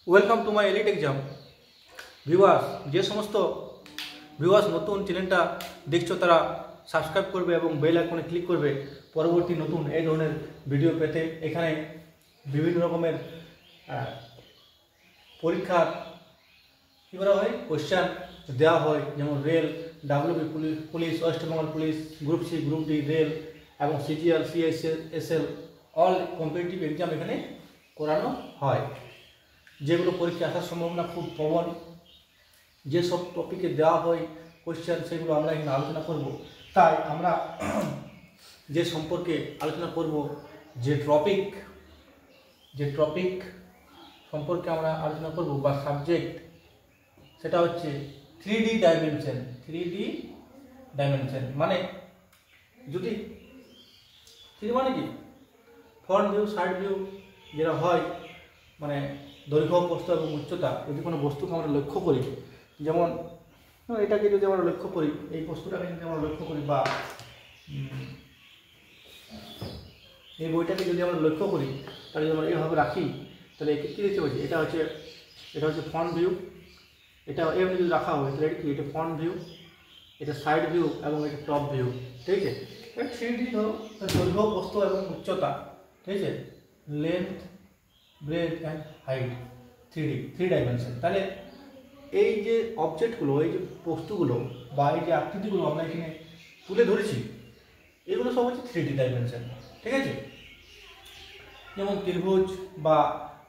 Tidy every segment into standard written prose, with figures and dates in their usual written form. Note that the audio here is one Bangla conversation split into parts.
Welcome to my elite exam viewers. যে সমস্ত ভিউয়ার্স নতুন চ্যানেলটা দেখছো তারা সাবস্ক্রাইব করবে এবং বেল আইকনে ক্লিক করবে পরবর্তী নতুন এই ধরনের ভিডিও পেতে। এখানে বিভিন্ন রকমের পরীক্ষার কী করা হয়, কোয়েশ্চেন দেওয়া হয়, যেমন rail, WB police, West Bengal police, group C, group D, rail এবং CGL, CSL all competitive exam এখানে করানো হয়। যেগুলো পরীক্ষা আসার সম্ভাবনা খুব প্রবল, যেসব টপিকে দেওয়া হয় কোয়েশ্চেন সেগুলো আমরা এখানে আলোচনা করব। তাই আমরা যে সম্পর্কে আলোচনা করব, যে টপিক সম্পর্কে আমরা আলোচনা করব বা সাবজেক্ট, সেটা হচ্ছে 3D ডাইমেনশন। মানে যদি 3 মানে কি, ফ্রন্ট ভিউ, সাইড ভিউ যেটা হয়, মানে দৈর্ঘ্য, প্রস্থ এবং উচ্চতা। যদি কোনো বস্তুকে আমরা লক্ষ্য করি, যেমন এটাকে যদি আমরা লক্ষ্য করি, এই বস্তুটাকে যদি আমরা লক্ষ্য করি বা এই বইটাকে যদি আমরা লক্ষ্য করি, তাহলে যদি আমরা এইভাবে রাখি, তাহলে একে কী দেখতে পাচ্ছি, এটা হচ্ছে ফ্রন্ট ভিউ। এটা এমনি যদি রাখা হয় তাহলে এটা কি, এটা ফ্রন্ট ভিউ, এটা সাইড ভিউ এবং এটা টপ ভিউ। ঠিক আছে, 3D ধরো, দৈর্ঘ্য, প্রস্থ এবং উচ্চতা। ঠিক আছে, length, breadth and height, 3 dimension. তাহলে এই যে অবজেক্টগুলো, এই যে বস্তুগুলো বা এই যে আকৃতিগুলো আমরা এখানে তুলে ধরেছি, এগুলো সব হচ্ছে 3D ডাইমেনশন। ঠিক আছে, যেমন ত্রিভুজ বা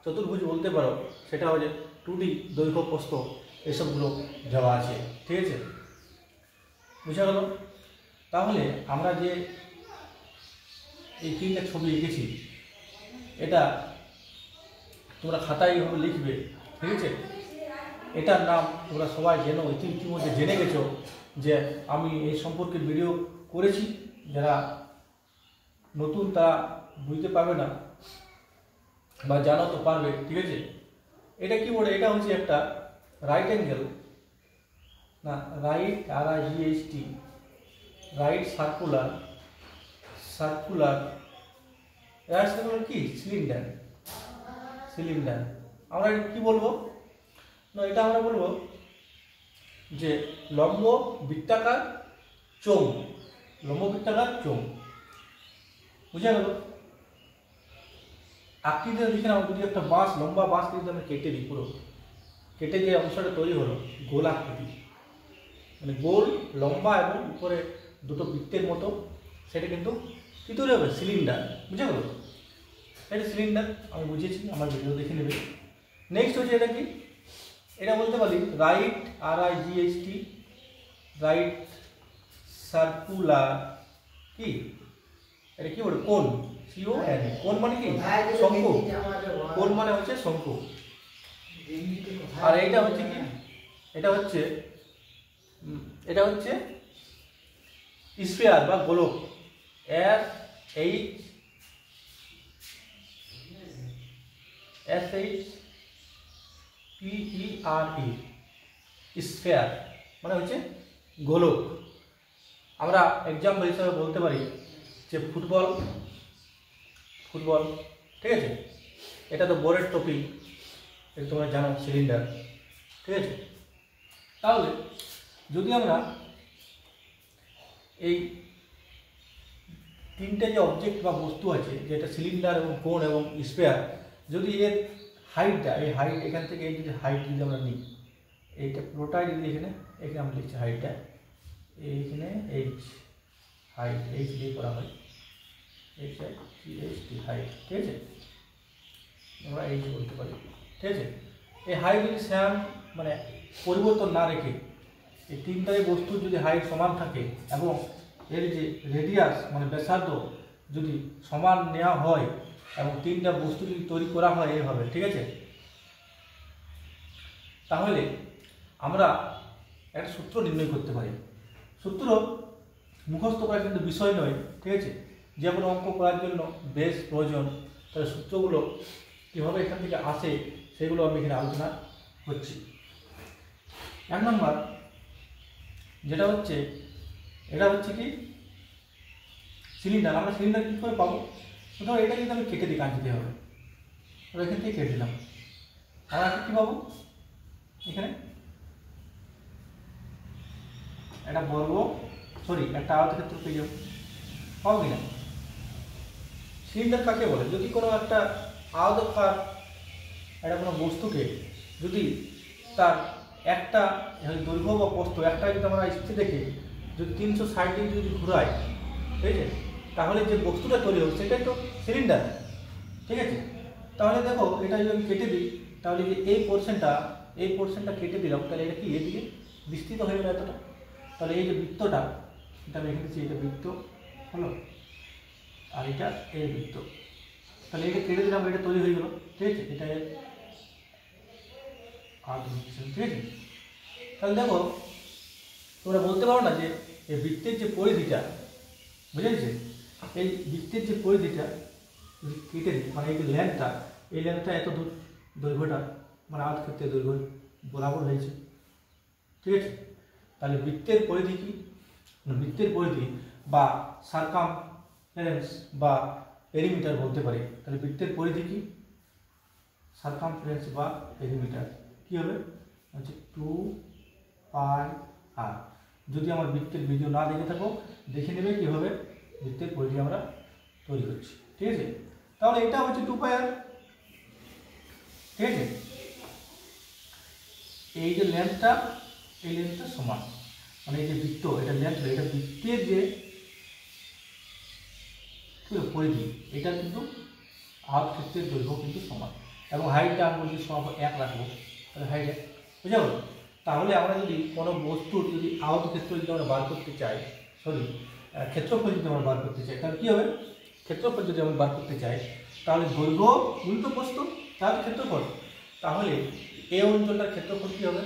চতুর্ভুজ বলতে পারো, সেটা হচ্ছে 2D, দৈর্ঘ্য, প্রস্থ এসবগুলো দেওয়া আছে। ঠিক আছে, বুঝা গেল? তাহলে আমরা যে এই 3টা ছবি এঁকেছি, এটা তোমরা খাতায় এইভাবে লিখবে। ঠিক আছে, এটার নাম তোমরা সবাই জেনো, ইতিমধ্যে জেনে গেছো যে আমি এই সম্পর্কে ভিডিও করেছি। যারা নতুন তারা বুঝতে পারবে না, বা জানো তো পারবে। ঠিক আছে, এটা কি বলে, এটা হচ্ছে একটা রাইট অ্যাঙ্গেল, না রাইট, RIGHT, রাইট সার্কুলার কি সিলিন্ডার। আমরা কি বলবো না, এটা আমরা বলবো যে লম্ব বৃত্তাকার চোঙ, বুঝা গেল? আকৃতি দেখে আমরা যদি একটা বাঁশ, লম্বা বাঁশ যদি আমরা কেটে দিই, পুরো কেটে যে অংশটা তৈরি হলো গোল আকৃতি, মানে গোল, লম্বা এবং উপরে দুটো বৃত্তের মতো, সেটা কিন্তু কি তৈরি হবে, সিলিন্ডার। বুঝা গেল? এটা সিলিন্ডার আমি বুঝিয়েছি, আমার ভিডিও দেখে নেবে। নেক্সট হচ্ছে এটা কি, এটা বলতে পারি রাইট, RIGHT, রাইট সার্কুলার কি, এটা কি বলে, কোণ, CON। কোণ মানে কি, শঙ্কু। কোণ মানে হচ্ছে শঙ্কু। আর এইটা হচ্ছে কি, এটা হচ্ছে স্ফিয়ার বা গোলক, SHPERE, স্ফিয়ার মানে হচ্ছে গোলক। আমরা এক্সাম্পল হিসাবে বলতে পারি যে ফুটবল। ঠিক আছে, এটা তো বোর্ডের টপিক, এটা তোমরা জানো, সিলিন্ডার। ঠিক আছে, তাহলে যদি আমরা এই 3টে যে অবজেক্ট বা বস্তু আছে, যেটা সিলিন্ডার এবং কোণ এবং স্ফিয়ার, যদি এর হাইটটা, এই হাইট এখান থেকে এই যদি হাইট যদি আমরা নিই, এইটা পুরোটাই যদি এখানে আমরা লিখছি হাইটটা, এইখানে হাইট দিয়ে করা হয়, হাইট। ঠিক আছে, আমরা বলতে পারি। ঠিক আছে, এই হাইট যদি সেম, মানে পরিবর্তন না রেখে, এই 3টাই বস্তুর যদি হাইট সমান থাকে এবং এর যে রেডিয়াস মানে ব্যাসার্ধ যদি সমান নেওয়া হয় এবং 3টা বস্তু যদি তৈরি করা হয় এইভাবে, ঠিক আছে, তাহলে আমরা একটা সূত্র নির্ণয় করতে পারি। সূত্র মুখস্থ করার কিন্তু বিষয় নয়। ঠিক আছে, যে কোনো অঙ্ক করার জন্য বেশ প্রয়োজন। তাহলে সূত্রগুলো কীভাবে এখান থেকে আসে সেগুলো আমি এখানে আলোচনা করছি। 1 নম্বর যেটা হচ্ছে, এটা হচ্ছে কি সিলিন্ডার। আমরা সিলিন্ডার কী করে পাবো? ধরো এটা কিন্তু আমি কেটে দিই, কাঁচতে হবে, এখান থেকে কেটে দিলাম। আমরা কি পাবো এখানে একটা বর্গ একটা আয়তক্ষেত্র পেয়ে যাবো, পাবো কিনা? সিলিন্ডার কাকে বলে? যদি কোনো একটা আয়তাকার একটা কোনো বস্তুকে যদি তার একটা দৈর্ঘ্য বা প্রস্থ একটা যদি আমরা স্থির রেখে যদি 360 ডিগ্রি যদি ঘুরাই, ঠিক আছে, তাহলে যে বস্তুটা তৈরি হবে সেটাই তো সিলিন্ডার, ঠিক আছে। তাহলে দেখো এটা যদি আমি কেটে দিই, তাহলে যে এই পোর্শনটা কেটে দিলাম, তাহলে এটা কি এদিকে বিস্তৃত হয়ে গেল এতটা। তাহলে এই যে বৃত্তটা, এটা আমি এখানে দিচ্ছি, এটা বৃত্ত হলো, আর এটা এই বৃত্ত, তাহলে এটা কেটে দিলাম, এটা তৈরি হয়ে গেল, ঠিক আছে। এটা ঠিক আছে। তাহলে দেখো তোমরা বলতে পারো না যে এই বৃত্তের যে পরিধিটা, বুঝেছে, এই বৃত্তের যে পরিধিটা যদি কেটে দিই, মানে এই যে ল্যান্থটা, এই ল্যান্থটা এত দূর দৈর্ঘ্যটা মানে আয়তক্ষেত্রের দৈর্ঘ্য বরাবর হয়েছে, ঠিক আছে। তাহলে বৃত্তের পরিধি কি? বৃত্তের পরিধি বা সার্কামফারেন্স বা পেরিমিটার বলতে পারি। তাহলে বৃত্তের পরিধি কি? সার্কামফারেন্স বা পেরিমিটার কি হবে? হচ্ছে 2πr। যদি আমার বৃত্তের ভিডিও না দেখে থাকো, দেখে নেবে কীভাবে বৃত্তের পরিধি আমরা তৈরি করছি, ঠিক আছে। তাহলে এটা হচ্ছে 2πr, ঠিক আছে। এই যে লেন্থটা, এই লেন্থটা সমান, মানে এই যে বৃত্ত, এটা লেন্থ, এটা বৃত্তের যে পরিধি, এটা কিন্তু আয়তক্ষেত্রের দৈর্ঘ্য কিন্তু সমান, এবং হাইটটা আমি বলছি সমান 1 রাখবো, তাহলে হাইট 1, বুঝা গেল। তাহলে আমরা যদি কোনো বস্তুর যদি আয়তক্ষেত্র যদি আমরা বার করতে চাই, ক্ষেত্রফল যদি আমরা বার করতে চাই, তাহলে কী হবে? ক্ষেত্রফল যদি আমরা বার করতে চাই, তাহলে দৈর্ঘ্য গুণিত প্রস্থ তার ক্ষেত্রফল। তাহলে এই অঞ্চলটার ক্ষেত্রফল কী হবে?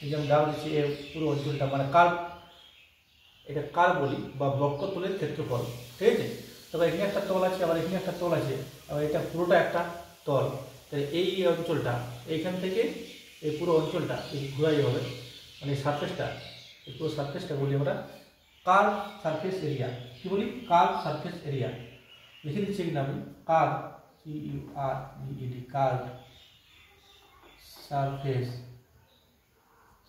এই যে আমি দাও দিচ্ছি, এই পুরো অঞ্চলটা মানে কার্ভ, এটা কার্ভ বলি বা বক্রতলের ক্ষেত্রফল, ঠিক আছে। তবে এখানে একটা তল আছে, আবার এখানে একটা তল আছে, আবার এটা পুরোটা একটা তল। তাহলে এই অঞ্চলটা এইখান থেকে এই পুরো অঞ্চলটা এই ঘুরাই হবে, মানে সারফেসটা, এই পুরো সারফেসটা বলি আমরা কার্ভ সারফেস এরিয়া। কি বলি? Curve surface area. লিখে দিচ্ছি কিনা আমি, curve, CURVED, curve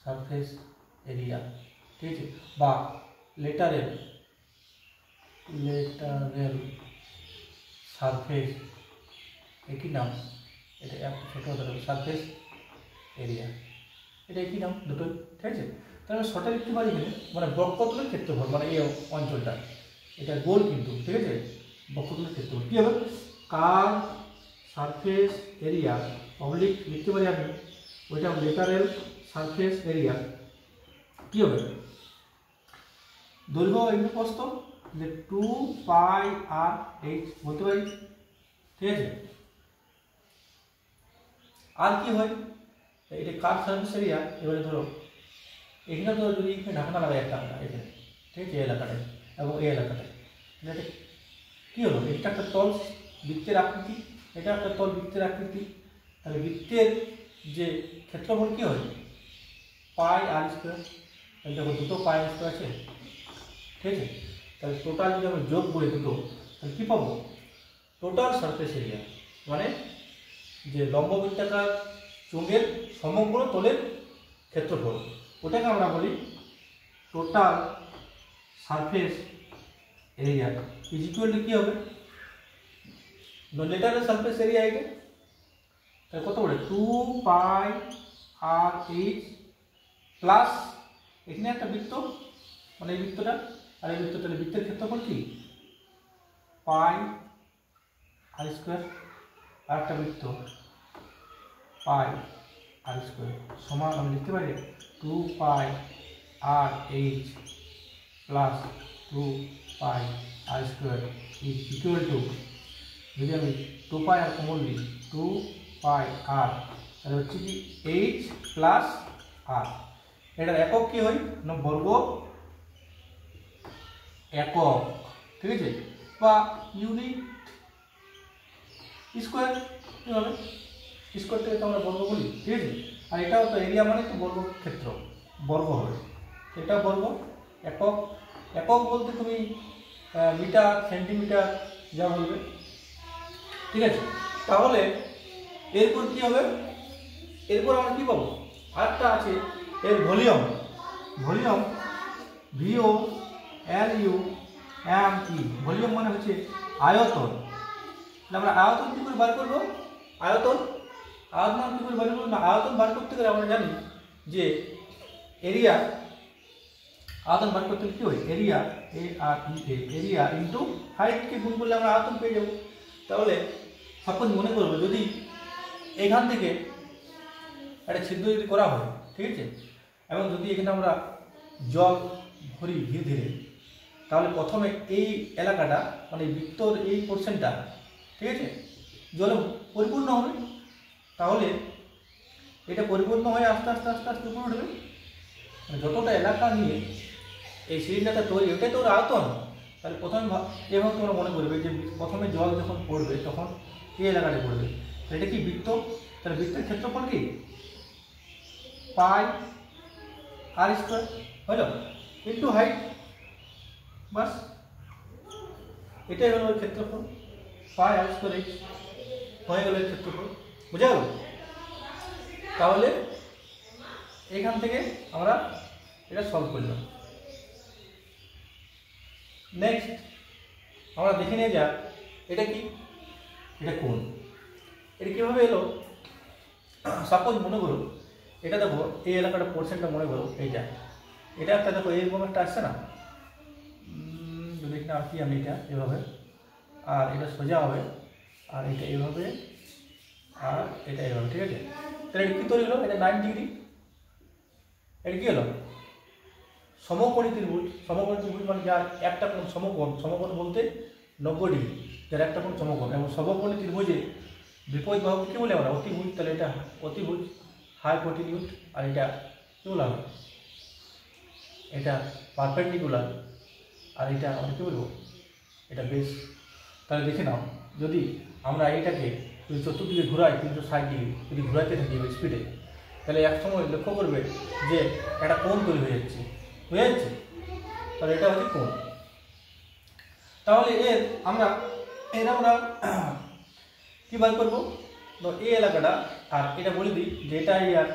surface area, ঠিক আছে। বা লেটারেল সারফেস, একই নাম, এটা ছোট সারফেস এরিয়া, এটা একই নাম দুটোই, ঠিক আছে। তাহলে শর্টে লিখতে পারি এখানে, মানে বক্রতলের ক্ষেত্রফল, মানে এই অঞ্চলটা, এটা গোল কিন্তু, ঠিক আছে। বক্রতলের ক্ষেত্রফল কী হবে? কার্ভ সারফেস এরিয়া অবলিক লিখতে পারি আমি, ওইটা লেটারেল সারফেস এরিয়া কী হবে? দৈর্ঘ্য ইন্টু প্রস্থ, 2πr/h বলতে পারি, ঠিক আছে। আর কি হয়? এটা কার্ভ সারফেস এরিয়া। এবারে ধরো এখানে তো যদি এখানে ঢাকনা লাগাই একটা আমরা এখানে, ঠিক আছে, এই এলাকাটায় এবং এই এলাকাটায়, এটা কী হলো? এটা একটা তল বৃত্তের আকৃতি, এটা একটা তল বৃত্তের আকৃতি। তাহলে বৃত্তের যে ক্ষেত্রফল কী হয়? πr²। তাহলে দেখো দুটো πr² আছে, ঠিক আছে। তাহলে টোটাল যদি আমরা যোগ করি দুটো, তাহলে কী পাবো? টোটাল সারফেস এরিয়া, মানে যে লম্ববৃত্তাকার চোঙের সমগ্র তলের ক্ষেত্রফল, ওটাকে আমরা বলি total surface area is equal to কী হবে? লেটারের সারফেস এরিয়া, এটা তাহলে কত বলে? 2πr/h প্লাস এখানে একটা বৃত্ত, মানে এই বৃত্তটা আর এই বৃত্ত, তাহলে বৃত্তের ক্ষেত্রফল কি? πr², আর একটা বৃত্ত πr² সমান আমি লিখতে পারি 2πr/h plus 2πr² is equal two, যদি আমি 2π আর কমন নিই, 2πr, তাহলে হচ্ছে কি h প্লাস r। এটার একক কি হয় না? বর্গ একক, ঠিক আছে, বা ইউনিট স্কোয়ার, কী হবে? স্কোয়ারটাকে তো আমরা বর্গ বলি, ঠিক আছে। আর এটাও তো এরিয়া মানে তো বর্গক্ষেত্র, বর্গ হবে, এটা বর্গ একক। একক বলতে তুমি মিটার, সেন্টিমিটার যা বলবে, ঠিক আছে। তাহলে এরপর কী হবে? এরপর আমরা কি পাবো, আরেকটা আছে এর ভলিউম। ভলিউম VOLUME, ভলিউম মানে হচ্ছে আয়তন। আমরা আয়তন কি করে বার করবো, আয়তন কি করে বার করবো না, আয়তন বার করতে গেলে আমরা জানি যে এরিয়া, আয়তন বার করতে গেলে কি হয়, এরিয়া এরিয়া ইন্টু হাইটকে গুণ করলে আমরা আয়তন পেয়ে যাবো। তাহলে সাপোজ মনে করবো যদি এখান থেকে একটা ছিদ্র যদি করা হয়, ঠিক আছে, এবং যদি এখানে আমরা জল ভরি ধীরে ধীরে, তাহলে প্রথমে এই এলাকাটা মানে বৃত্তর এই পোর্শনটা, ঠিক আছে, জলে পরিপূর্ণ হবে। তাহলে এটা পরিপূর্ণ হয়ে আস্তে আস্তে আস্তে আস্তে উপরে উঠবে। যতটা এলাকা নিয়ে এই সিলিন্ডারটা তৈরি, ওটাই তো ওর আয়তন। তাহলে প্রথমে এভাবে তোমরা মনে করবে যে প্রথমে জল যখন পড়বে তখন এই এলাকাটা পড়বে, এটা কি বৃত্ত, তাহলে বৃত্তের ক্ষেত্রফল কি পাই আর স্কোয়ার হলো ইন্টু হাইট, বাস এটাই হলো ওর ক্ষেত্রফল, পাই আর স্কোয়ার এইচ হয়ে গেল এর ক্ষেত্রফল, বুঝা গেল। তাহলে এখান থেকে আমরা এটা সলভ করলাম। নেক্সট আমরা দেখে নিয়ে যাক এটা কি, এটা কোণ, এটা কীভাবে এলো। সাপোজ মনে করো এটা দেখো এই এলাকাটা পোর্শনটা মনে করো এইটা, এটা একটা দেখো এইরকম একটা আসছে না, যদি এখানে আঁকি আমি এটা এভাবে, আর এটা সোজা হবে, আর এটা এইভাবে, আর এটা এইভাবে, ঠিক আছে। তাহলে এটা কী তৈরি হলো, এটা 9 ডিগ্রি। এটা কী হলো, সমকোণী ত্রিভুজ। সমকোণী ত্রিভুজ মানে যার একটা কোণ সমকোণ, সমকোণ বলতে 90 ডিগ্রি, যার একটা কোণ সমকোণ, এবং সমকোণী ত্রিভুজে বিপরীত বাহু কী বলে আমরা, অতিভুজ। তাহলে এটা অতিভুজ, হাইপোটেনিউজ, আর এটা কী বলা হবে, এটা পারপেন্ডিকুলার, আর এটা আমরা কী বলবো, এটা বেস। তাহলে দেখে নাও যদি আমরা এটাকে যদি চতুর্দিকে ঘোরাই 360 ডিগ্রি যদি ঘোরাতে থাকি স্পিডে, তাহলে এক সময় লক্ষ্য করবে যে একটা কোণ তৈরি হয়ে যাচ্ছে, তাহলে এটা হচ্ছে কোণ। তাহলে আমরা কী বার করবো, তো এই এলাকাটা, আর এটা বলে দিই যে এটা ইয়ার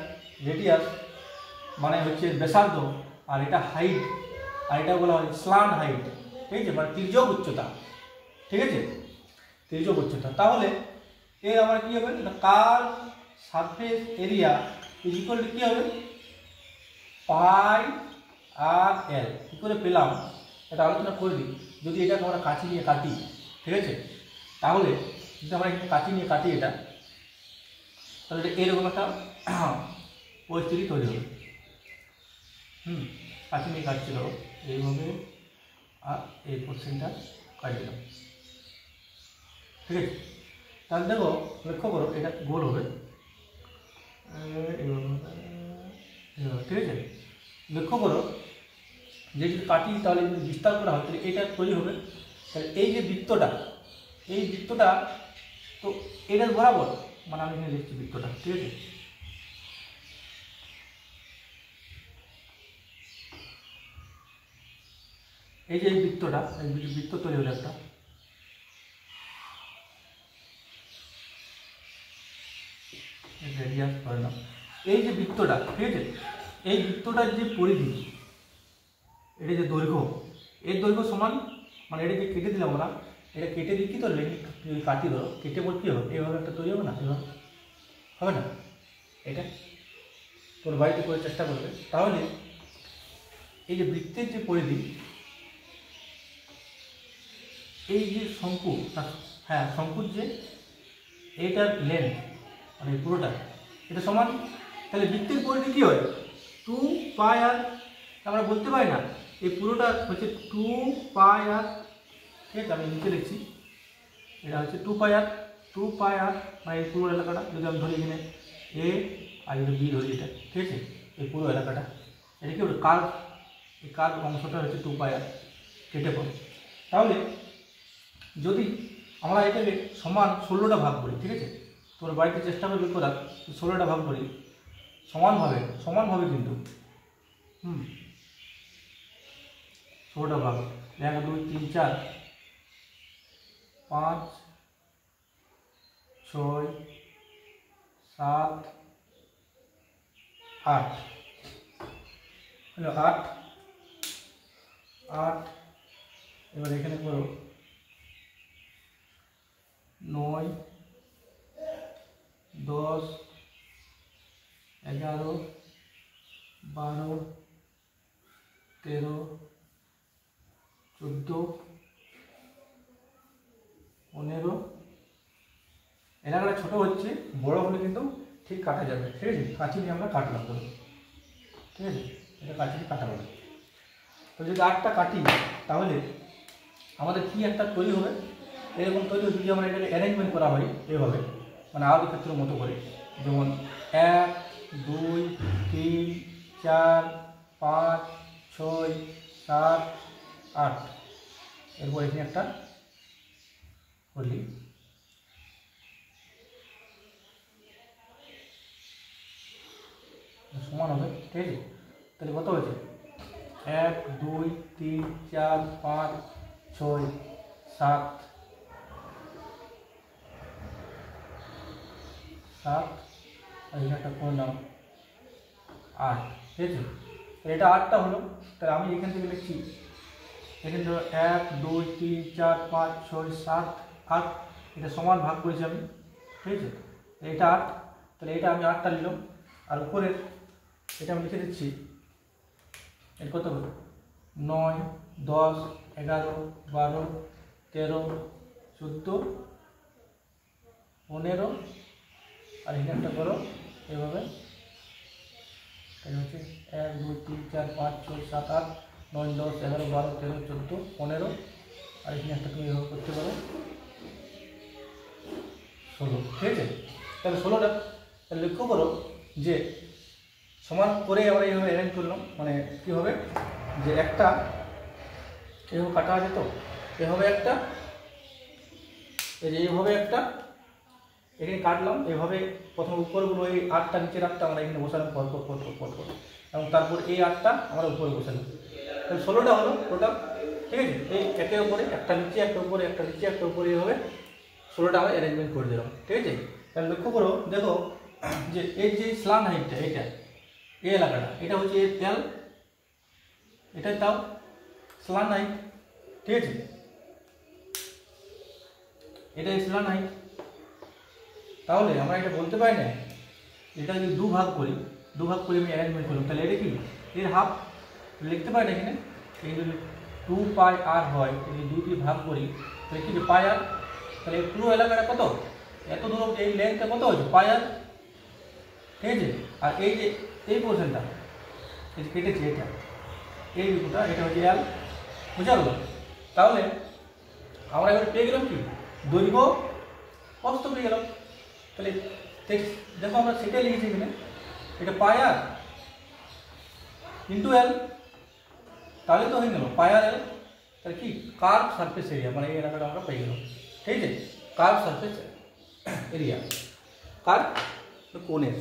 রেডিয়াস মানে হচ্ছে ব্যাসার্ধ, আর এটা হাইট, আর এটা বলা হয় স্ল্যান্ট হাইট, ঠিক আছে, মানে তির্যক উচ্চতা, ঠিক আছে, তির্যক উচ্চতা। তাহলে এর আমার কী হবে না, curve surface area is equal to কী হবে, পাই আর এল। কী করে পেলাম এটা আলোচনা করে দিই। যদি এটাকে আমরা কাঁচি নিয়ে কাটি, ঠিক আছে, তাহলে যদি আমরা একটু কাঁচি নিয়ে কাটি এটা, তাহলে এটা এরকম একটা পরিস্থিতি তৈরি হবে। কাঁচি নিয়ে কাটছিল এইভাবে, আর এই পোর্শনটা কাটি দিলাম, ঠিক আছে। তাহলে দেখো লক্ষ্য করো এটা গোল হবে, ঠিক আছে। লক্ষ্য করো যে যদি কাটি তাহলে যদি বিস্তার করা হয় তাহলে এটা তৈরি হবে। তাহলে এই যে বৃত্তটা, এই বৃত্তটা তো এটার বরাবর, মানে আমি এখানে লিখছি বৃত্তটা, ঠিক আছে। এই যে এই বৃত্তটা, এই বৃত্ত তৈরি হলো একটা, রেডিয়াস করে না, এই যে বৃত্তটা, ঠিক আছে, এই বৃত্তটার যে পরিধি, এটা যে দৈর্ঘ্য, এর দৈর্ঘ্য সমান, মানে এটা যে কেটে দিলাম আমরা, এটা কেটে দিয়ে কী ধরলে কাটি ধরো, কেটে বল কী হবে, এইভাবে একটা তৈরি হবে না, এভাবে হবে না, এটা তোর বাড়িতে করে চেষ্টা করবে। তাহলে এই যে বৃত্তের যে পরিধি, এই যে শঙ্কু, হ্যাঁ শঙ্কুর যে এইটার লেন্থ মানে পুরোটা এটা সমান, তাহলে বৃত্তের পরিধি কী হয় 2 পাই আর, আমরা বলতে পারি না এই পুরোটা হচ্ছে 2 পাই আর, ঠিক আছে, আমি নিচে লিখছি, এটা হচ্ছে 2 পাই আর, মানে এই পুরো এলাকাটা যদি আমি ধরি এখানে এ আর যদি বি ধরি এটা, ঠিক আছে, এই পুরো এলাকাটা এটা কি হবে কার্ভ, এই কার্ভ অংশটা হচ্ছে 2 পাই আর কেটে পড়ে। তাহলে যদি আমরা এটাকে সমান 16টা ভাগ করি, ঠিক আছে, তোর বাড়িতে চেষ্টা করবে করার 16টা ভাগ করি সমানভাবে কিন্তু 16টা ভাগ, 1 2 3 4 5 6 7 8 হলো 8 8 এবার এখানে করো 9 10 11 12 13 14 15 এলাকাটা ছোট হচ্ছে, বড় হলে কিন্তু ঠিক কাটা যাবে। ঠিক আছে, কাঁচি দিয়ে আমরা কাটলাম ধরো, ঠিক আছে, এটা কাঁচি দিয়ে কাটা হবে। তো যদি 8টা কাটি তাহলে আমাদের কি একটা তৈরি হবে, এরকম তৈরি হবে। যদি আমরা এটাকে অ্যারেঞ্জমেন্ট করা হয় এভাবে, মানে আয়তক্ষেত্রের মতো করে, যেমন 1 2 3 4 5 6 7 8, এরপর এখানে একটা করলি সমান হবে। ঠিক আছে, তাহলে কত হয়েছে 1 2 3 4 5 6 7 7 আর এখানে একটা করলাম 8। ঠিক আছে, এটা 8টা হলো। তাহলে আমি এখান থেকে লিখছি, এখানে ধরো 1 2 3 4 5 6 7 8, এটা সমান ভাগ করেছি আমি। ঠিক আছে, এটা 8, তাহলে এটা আমি 8টা নিলাম। আর উপরের এটা আমি লিখে দিচ্ছি, এর কত হবে 9 10 11 12 13 14 15 আর এখানে একটা করো এভাবে। এটা হচ্ছে 1 2 3 4 5 6 7 8 9 10 11 12 13 14 15 আর এখানে একটা তুমি এভাবে করতে পারো 16। ঠিক আছে, তাহলে 16টা লক্ষ্য করো যে সমান করে আমরা এইভাবে অ্যারেঞ্জ করলাম। মানে কী হবে যে একটা এভাবে কাটা আছে, তো এভাবে একটা, এই যে এইভাবে একটা এখানে কাটলাম। এভাবে প্রথম উপরগুলো এই 8টা নিচের 8টা আমরা এখানে বসালাম পর এবং তারপর এই 8টা আমরা উপরে বসালাম। তাহলে 16টা হলো টোটাল। ঠিক আছে, এই একের উপরে একটা নিচে, একটা উপরে, একটা নিচে, একটা উপরে, এইভাবে 16টা আমরা অ্যারেঞ্জমেন্ট করে দিলাম। ঠিক আছে, তাহলে লক্ষ্য করো, দেখো যে এই যে স্লান হাইটটা, এইটা এই এলাকাটা, এটা হচ্ছে এল, এটাই তাও স্লান হাইট। ঠিক আছে, এটাই স্লান হাইট। তাহলে আমরা এটা বলতে পারি না, এটা যদি দুভাগ করি আমি অ্যারেঞ্জমেন্ট করলাম, তাহলে এটা কি এর হাফ লিখতে পারি না এখানে। এই যদি 2 পাই আর হয়, যদি 2 দিয়ে ভাগ করি তাহলে কি পাই আর, তাহলে পুরো এলাকাটা কত, এত দূর এই লেন্থটা কত হচ্ছে পাই আর। ঠিক আছে, আর এই যে এই পোর্শনটা এই যে কেটেছি, এটা এই বিন্দুটা, এটা হচ্ছে এল, বুঝা গেল। তাহলে আমরা এবার পেয়ে গেলাম কি দৈর্ঘ্য প্রস্থ পেয়ে গেলাম। তাহলে দেখো আমরা সেটাই লিখেছি এখানে, এটা পাই আর ইন্টু এল, তাহলে তো হয়ে গেল পাই আর এল। তাহলে কি কার্ভ সারফেস এরিয়া, মানে এই এলাকাটা আমরা পেয়ে গেলাম। ঠিক আছে, কার্ভ সারফেস এরিয়া, কার্ভ কোণের।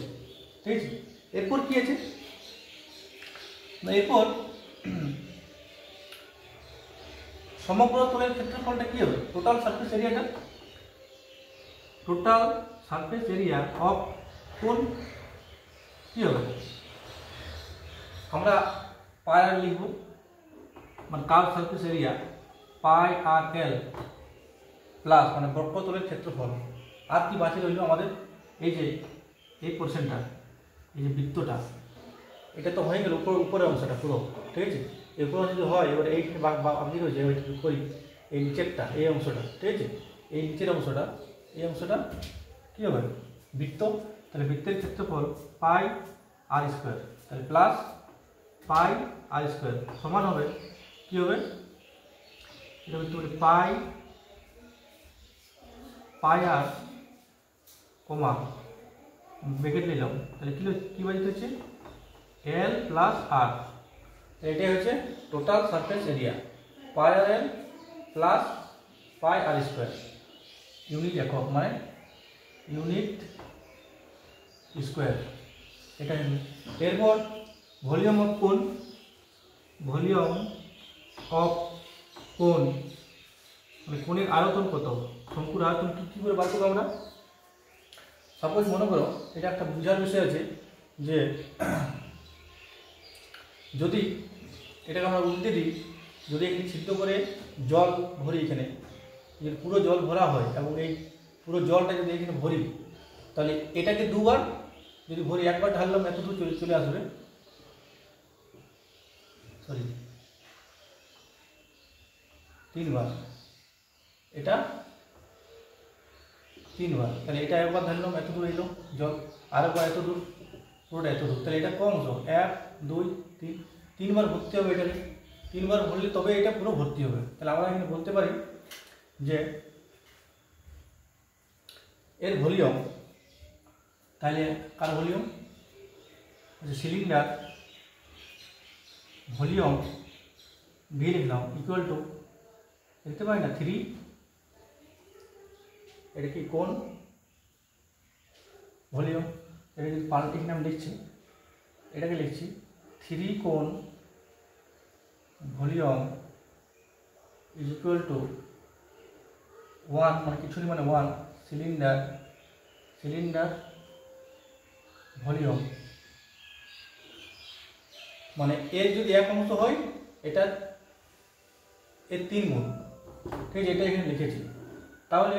ঠিক আছে, এরপর কি আছে না, এরপর সমগ্র তলের ক্ষেত্রফলটা কি হবে, টোটাল সারফেস এরিয়াটা, টোটাল সারফেস এরিয়া অফ কোন কি হবে, আমরা পাই আর লিখব, মানে কার্ভ সারফেস এরিয়া পাই আর এল প্লাস মানে বক্রতলের ক্ষেত্রফল। আর কি বাকি রইল আমাদের, এই যে এই পোর্শনটা, এই যে বৃত্তটা, এটা তো হয়ে গেল উপরের অংশটা পুরো। ঠিক আছে, এরপর যদি হয় এবার এই আমি রয়েছে করি এই নিচেরটা, এই অংশটা। ঠিক আছে, এই নিচের অংশটা, এই অংশটা কী হবে বৃত্ত। তাহলে বৃত্তের ক্ষেত্রফল পাই আর স্কোয়ার, তাহলে প্লাস পাই আর স্কোয়ার সমান হবে কী হবে, এটা বলতে পারি পাই আর কমা ব্র্যাকেট নিলাম, তাহলে কী বাজতে হচ্ছে এল প্লাস আর। এটাই হচ্ছে টোটাল সারফেস এরিয়া, পাই আর এল প্লাস পাই আর স্কোয়ার, ইউনিট একক মানে ইউনিট স্কোয়ার। এটা এরপর ভলিউম অফ কোণ, ভলিউম অফ কোণ মানে কোণের আয়তন কত, শঙ্কুর আয়তন কী করে বার করবো আমরা। সাপোজ মনে করো এটা একটা বোঝার বিষয় আছে যে যদি এটাকে আমরা উল্টে দিই, যদি এখানে ছিদ্র করে জল ভরি, এখানে যদি পুরো জল ভরা হয় এবং এই পুরো জলটা যদি এখানে ভরি, তাহলে এটাকে দুবার যদি ভরি, একবার ঢাললাম এতদূর চলে আসবে, সরি 3 বার, এটা 3 বার, তাহলে এটা একবার ঢাললাম এতদূর এলো জল, আরেকবার এতদূর, পুরোটা এতদূর, তাহলে এটা কম অংশ 1 2 3, 3 বার ভর্তি হবে এটাকে, 3 বার ভরলে তবে এটা পুরো ভর্তি হবে। তাহলে আমরা এখানে বলতে পারি যে এর ভলিউম, তাহলে কার ভলিউম, সিলিন্ডার ভলিউম ভি লিখলাম ইকুয়াল টু, দেখতে পাই না 3, এটা কি কোন ভলিউম, এটা যদি পাল্টে আমি লিখছি, এটাকে লিখছি 3 কোন ভলিউম ইজ ইকুয়াল টু 1, মানে কিছু মানে 1 সিলিন্ডার ভলিউম, মানে এর যদি এক অংশ হয় এটা এর 3 গুণ, ঠিক আছে, এটা এখানে লিখেছি। তাহলে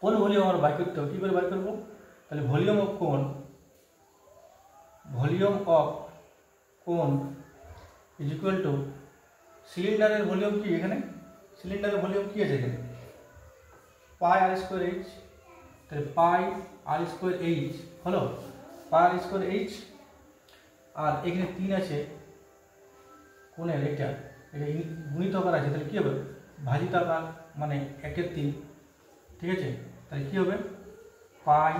কোন ভলিউম আমরা বাই করতে হবে, কী করে বাই করবো, তাহলে ভলিউম অফ কোন ইজ ইকুয়াল টু, সিলিন্ডারের ভলিউম কি, এখানে সিলিন্ডারের ভলিউম কি আছে এখানে, পাই আর স্কোয়ার এইচ, তাহলে পাই আর স্কোয়ার এইচ হলো, পাই আর স্কোয়ার এইচ, আর এখানে 3 আছে কোণের, এটা গুণিত আকার আছে, তাহলে কী হবে ভাজিত আকার, মানে 1/3, ঠিক আছে, তাহলে কী হবে পাই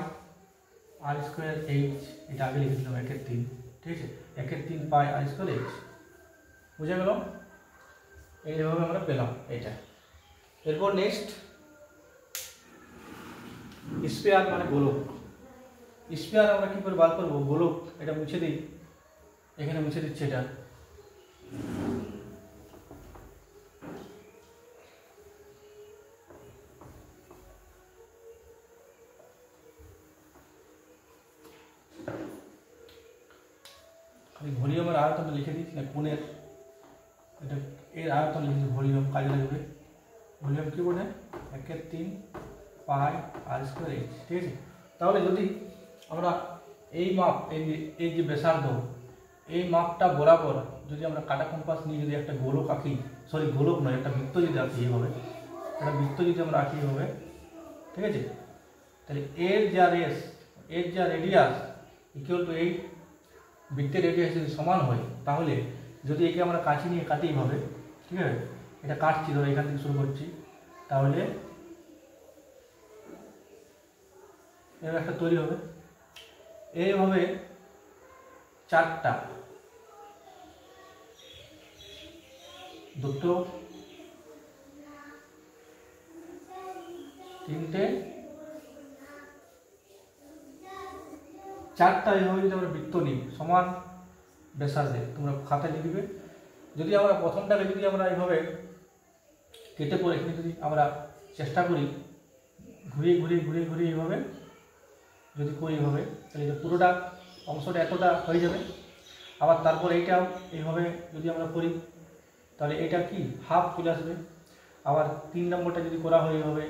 আর স্কোয়ার এইচ, এটা আগে লিখেছিলাম 1/3, ঠিক আছে, 1/3 পাই আর স্কোয়ার এইচ, বুঝে গেল, এইভাবে আমরা পেলাম এটা। এরপর নেক্সট স্পেয়ার মানে গোলক, স্পেয়ার আমরা কী করে বার করবো, গোলক এটা মুছে দিই, এখানে মুছে দিচ্ছি এটা, আমি ভলিউমের আয়তনটা লিখে দিচ্ছি না, কোণের এটা এর আয়তন লিখেছি, ভলিউম কাজে লাগবে, ভলিউম কী বলে 1/3 পাই আর স্কোয়ার এইচ, ঠিক আছে। তাহলে যদি আমরা এই মাপ, এই যে ব্যাসার্ধ, এই মাপটা বরাবর যদি আমরা কাটা কম্পাস নিয়ে যদি একটা গোলক আঁকি, সরি গোলক নয়, একটা বৃত্ত যদি আঁকি হবে, একটা বৃত্ত যদি আমরা আঁকি হবে, ঠিক আছে, তাহলে এর যা রেডিয়াস ইকুয়াল টু এই বৃত্তের রেডিয়াস যদি সমান হয়, তাহলে যদি একে আমরা কাছে নিয়ে কাটি এইভাবে, ঠিক আছে, এটা কাটছি, ধরো এখান থেকে শুরু করছি, তাহলে এর একটা তৈরি হবে, এইভাবে 4টা, 2 3টে 4টা এইভাবে যদি আমরা বৃত্ত নিই সমান ব্যাসার্ধে, তোমরা খাতায় লিখবে। যদি আমরা প্রথমটাকে যদি আমরা এইভাবে কেটে পড়ে এখানে যদি আমরা চেষ্টা করি ঘুরিয়ে এইভাবে যদি করি এইভাবে, তাহলে এটা পুরোটা অংশটা এতটা হয়ে যাবে। আবার তারপর এইটাও এইভাবে যদি আমরা করি, তাহলে এটা কি হাফ চলে আসবে। আবার 3 নম্বরটা যদি করা হয় এইভাবে,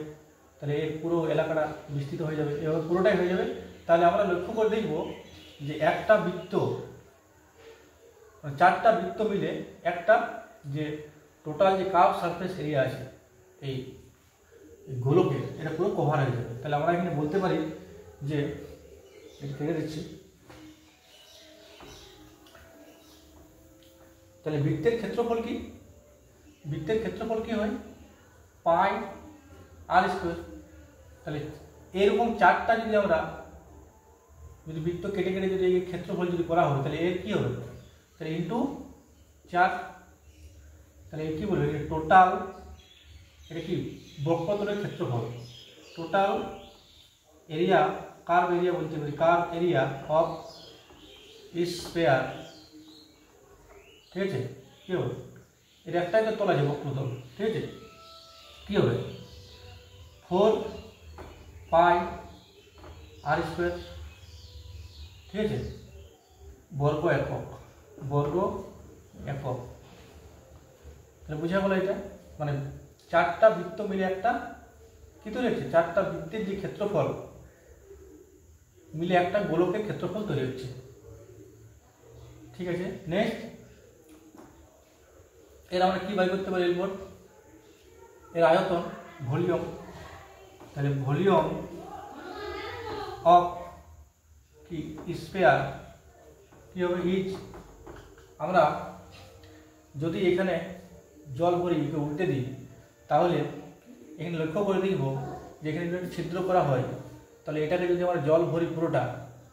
তাহলে এর পুরো এলাকাটা বিস্তৃত হয়ে যাবে, এভাবে পুরোটাই হয়ে যাবে। তাহলে আমরা লক্ষ্য করে দেখব যে একটা বৃত্ত, 4টা বৃত্ত মিলে একটা যে টোটাল যে কার্ভ সারফেস এরিয়া আছে এই গোলকের, এটা পুরো কভার হয়ে যাবে। তাহলে আমরা এখানে বলতে পারি যে, এটা কেটে দিচ্ছি, তাহলে বৃত্তের ক্ষেত্রফল কি, বৃত্তের ক্ষেত্রফল কি হয় পাই আর স্কোয়ার। তাহলে এরকম 4টা যদি আমরা যদি বৃত্ত কেটে কেটে যদি এই ক্ষেত্রফল যদি করা হয়, তাহলে এর কি হবে, তাহলে ইন্টু 4, তাহলে এর কি বলবে, টোটাল, এটা কি বক্রতলের ক্ষেত্রফল, টোটাল এরিয়া, কার্ভ এরিয়া বলতে পারি, কার্ভ এরিয়া অফ স্ফিয়ার, ঠিক আছে। কি হবে, এটা একটাই তো তলা আছে বক্রতল, ঠিক আছে, কি হবে 4 পাই আর স্কোয়ার, ঠিক আছে, বর্গ একক, বর্গ একক। তাহলে বোঝা গেল এটা, মানে চারটা বৃত্ত মিলে একটা কি তৈরি হচ্ছে, চারটা বৃত্তের যে ক্ষেত্রফল মিলে একটা গোলকের ক্ষেত্রফল তৈরি হচ্ছে। ঠিক আছে, নেক্সট এর আমরা কি বাই করতে পারি, এরপর এর আয়তন ভলিউম। তাহলে ভলিউম অফ কি স্ফিয়ার কি হবে, ইজ। আমরা যদি এখানে জল ভরি উল্টে দিই তাহলে এখানে লক্ষ্য করে দেখব যে এখানে যদি ছিদ্র করা হয় তাহলে এটাকে যদি আমরা জল ভরি পুরোটা,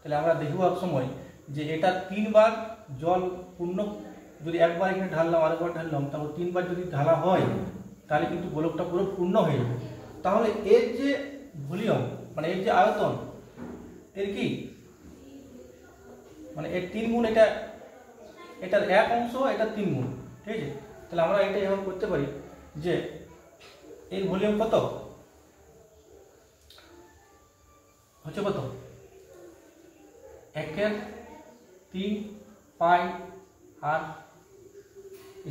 তাহলে আমরা দেখব এক সময় যে এটা 3 বার জল পূর্ণ, যদি একবার এখানে ঢাললাম আরেকবার ঢাললাম, তারপর 3 বার যদি ঢালা হয় তাহলে কিন্তু গোলকটা পুরো পূর্ণ হয়ে যাবে। তাহলে এর যে ভলিউম মানে এর যে আয়তন, এর কি মানে এর 3 গুণ, এটার 1 অংশ, এটা 3 গুণ। ঠিক আছে, তাহলে আমরা এটা এভাবে করতে পারি যে এর ভলিউম কত হচ্ছে, কত 1/3 পাই আর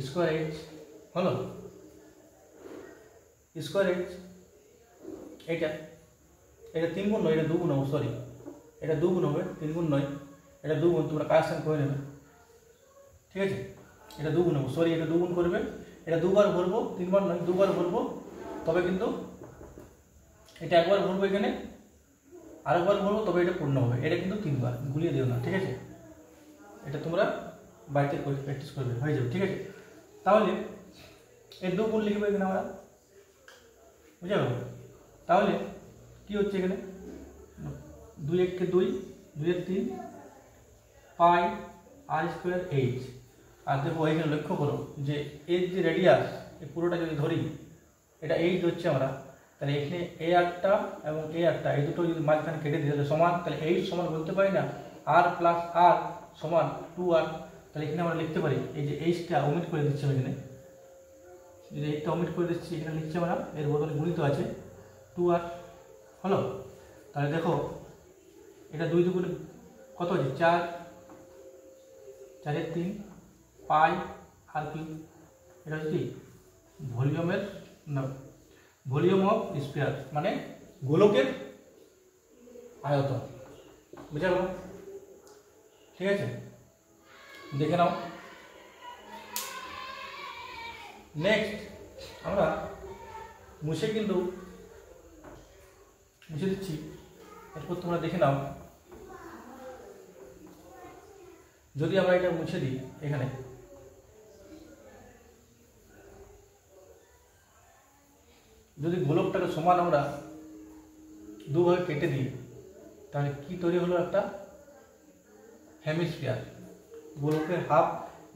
স্কোয়ার এইচ হলো, স্কোয়ার এইচ। এটা 3 গুণ নয়, এটা 2 গুণ হবে, সরি এটা 2 গুণ হবে, 3 গুণ নয়, এটা 2 গুণ, তোমরা কারেকশন করে নেবে। ঠিক আছে, এটা 2 গুণ হবে, সরি এটা 2 গুণ করবে, এটা 2 বার ভরবো, 3 বার নয় 2 বার ভরবো, তবে কিন্তু এটা একবার ভরবো এখানে, আরেকবার ভরবো, তবে এটা পূর্ণ হবে। এটা কিন্তু 3 বার, গুলিয়ে দিও না। ঠিক আছে, এটা তোমরা বাড়িতে প্র্যাকটিস করবে, হয়ে যাবে। ঠিক আছে, তাহলে এর 2 গুণ লিখবো এখানে আমরা, বুঝে গেল। তাহলে কি হচ্ছে এখানে 2 1 কে 2, 2 এর 3 পাই আর স্কোয়ার এইচ। আর দেখো এখানে লক্ষ্য করো যে এর যে রেডিয়াস, এই পুরোটা যদি ধরি এটা এইচ হচ্ছে আমরা, তাহলে এখানে এ আরটা এবং এ আরটা এই দুটো যদি মাঝখানে কেটে দিই তাহলে সমান, তাহলে এইচ সমান বলতে পারি না আর প্লাস আর সমান 2r। তাহলে এখানে আমরা লিখতে পারি এই যে এইচটা ওমিট করে দিচ্ছি এখানে, যদি এইচটা ওমিট করে দিচ্ছি এখানে লিখছি আমরা, এর বদলে গুণিত আছে 2r হলো। তাহলে দেখো এটা 2 দুগুণে কত হচ্ছে 4, 4 3 পাই আর কিউব। এটা হচ্ছে কি ভলিউমের না, ভলিউম অফ স্ফিয়ার মানে গোলকের আয়তন, বুঝা গেল। ঠিক আছে, দেখে নাও। নেক্সট আমরা মুছে দিচ্ছি, এরপর তোমরা দেখে নাও। যদি আমরা এটা মুছে দিই এখানে, যদি গোলকটাকে সমান আমরা 2 ভাগে কেটে দিই তাহলে কি তৈরি হলো, একটা হেমিস্ফিয়ার। গোলকের হাফ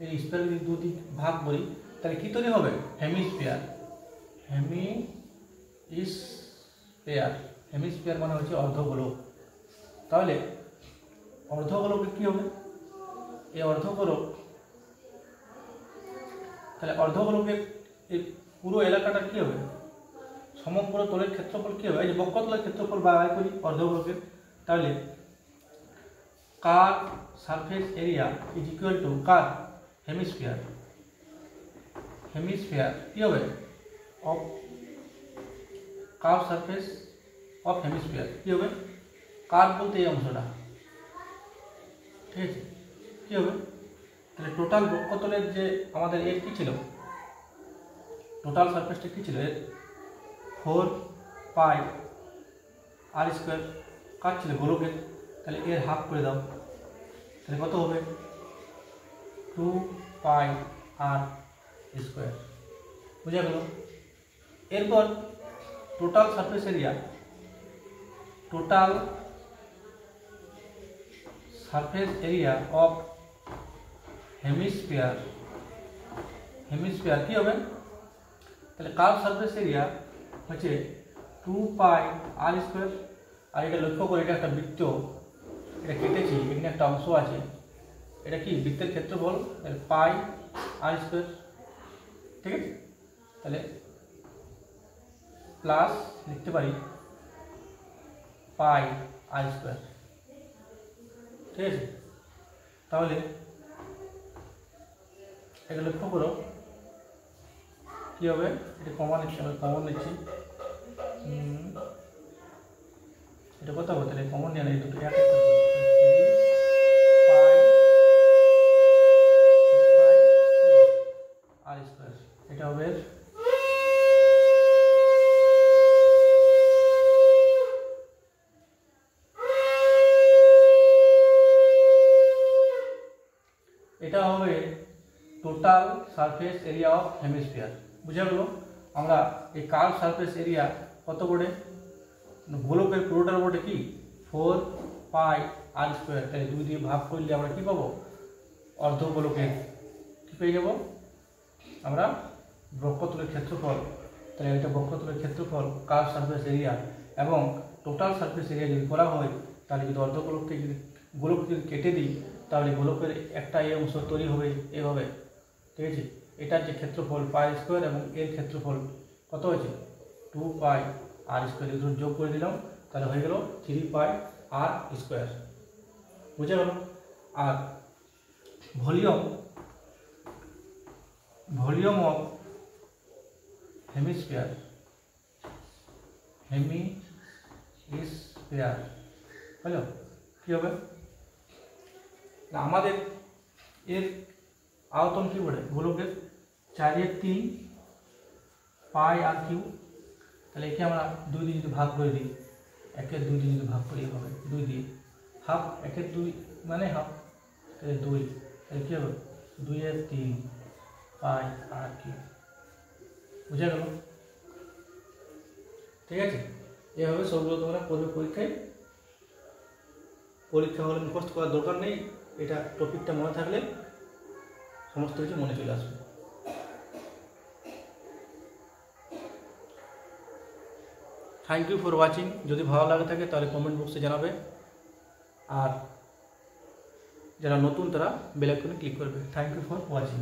এই স্ফিয়ার যদি 2 দিক ভাগ করি তাহলে কি তৈরি হবে, হেমিস্ফিয়ার। হেমিস্ফিয়ার মানে হচ্ছে অর্ধগোলক। তাহলে অর্ধগোলকে কি হবে, এই অর্ধগোলক, তাহলে অর্ধগোলকের এই পুরো এলাকাটা কি হবে, সমগ্র তলের ক্ষেত্রফল কি হবে, এই যে বক্ষতলের ক্ষেত্রফল বাই করি অর্ধগোলকের, তাহলে curved surface area is equal to curved hemisphere. Hemisphere কি হবে, of curved surface of hemisphere কি হবে, কার বলতে এই অংশটা। ঠিক আছে, কি হবে, তাহলে টোটাল বক্ষতলের যে আমাদের এর কি ছিল, টোটাল সারফেসটা কি ছিল, এর 4 পাই আর স্কোয়ার, কার ছিল গোলকের, তাহলে এর হাফ করে দাও, তাহলে কত হবে 2 পাই আর স্কোয়ার, বুঝা গেল। এরপর total surface area, total surface area of hemisphere, hemisphere কি হবে, তাহলে কার সারফেস এরিয়া হচ্ছে 2 পাই আর স্কোয়ার। আর এটা লক্ষ্য করে এটা একটা বৃত্ত, এটা কেটেছি, এখানে একটা অংশ আছে, এটা কি বৃত্তের ক্ষেত্রফল পাই আর স্কোয়ার। ঠিক আছে, তাহলে প্লাস লিখতে পারি পাই আর স্কোয়ার। ঠিক আছে, তাহলে এটা লক্ষ্য করো কী হবে, এটা কমন নিচ্ছি, আমরা কমন নিচ্ছি, এটা কত হবে তাহলে কমন নিয়ে এই দুটো এক একটা আর স্কোয়ার, এটা হবে total surface area of hemisphere. বুঝা গেল? আমরা এই কার্ভ সারফেস এরিয়া কত করে, গোলকের পুরোটার উপরে কি 4 পাই আর স্কোয়ার, তাই 2 দিয়ে ভাগ করলে আমরা কি পাবো, অর্ধ গোলকের কী পেয়ে যাব আমরা, বক্ষতলের ক্ষেত্রফল। তাহলে এটা বক্ষতলের ক্ষেত্রফল, কার্ভ সারফেস এরিয়া, এবং টোটাল সারফেস এরিয়া যদি করা হয় তাহলে যদি অর্ধগোলককে যদি গোলক যদি কেটে দিই তাহলে গোলকের একটা এই অংশ তৈরি হবে এভাবে, ঠিক আছে? এটার যে ক্ষেত্রফল পাই স্কোয়ার এবং এর ক্ষেত্রফল কত হয়েছে 2 পাই আর স্কোয়ার, এই দুটো যোগ করে দিলাম তাহলে হয়ে গেল 3 পাই আর স্কোয়ার। বুঝে গেল? আর ভলিউম অফ হেমিস্ফিয়ার হলো কী হবে, আমাদের এর আয়তন কী বলে গোলকের 4/3 পাই আর কিউ, তাহলে একে আমরা 2 দিয়ে যদি ভাগ করে দিই, 1/2 দিয়ে যদি ভাগ করি হবে 2 দিয়ে, হাফ 1/2 মানে হাফ, তাহলে 2, তাহলে কী হবে 2/3 পাই আর কিউ। বুঝা গেল? ঠিক আছে, এভাবে সবগুলো তোমরা করবে পরীক্ষায়। পরীক্ষা হলে মুখস্থ করার দরকার নেই, এটা টপিকটা মনে থাকলে সমস্ত কিছু মনে চলে আসবে। Thank you for watching. যদি ভালো লাগে থাকে তাহলে কমেন্ট বক্সে জানাবে, আর যারা নতুন তারা বেল আইকনে ক্লিক করবে। Thank you for watching.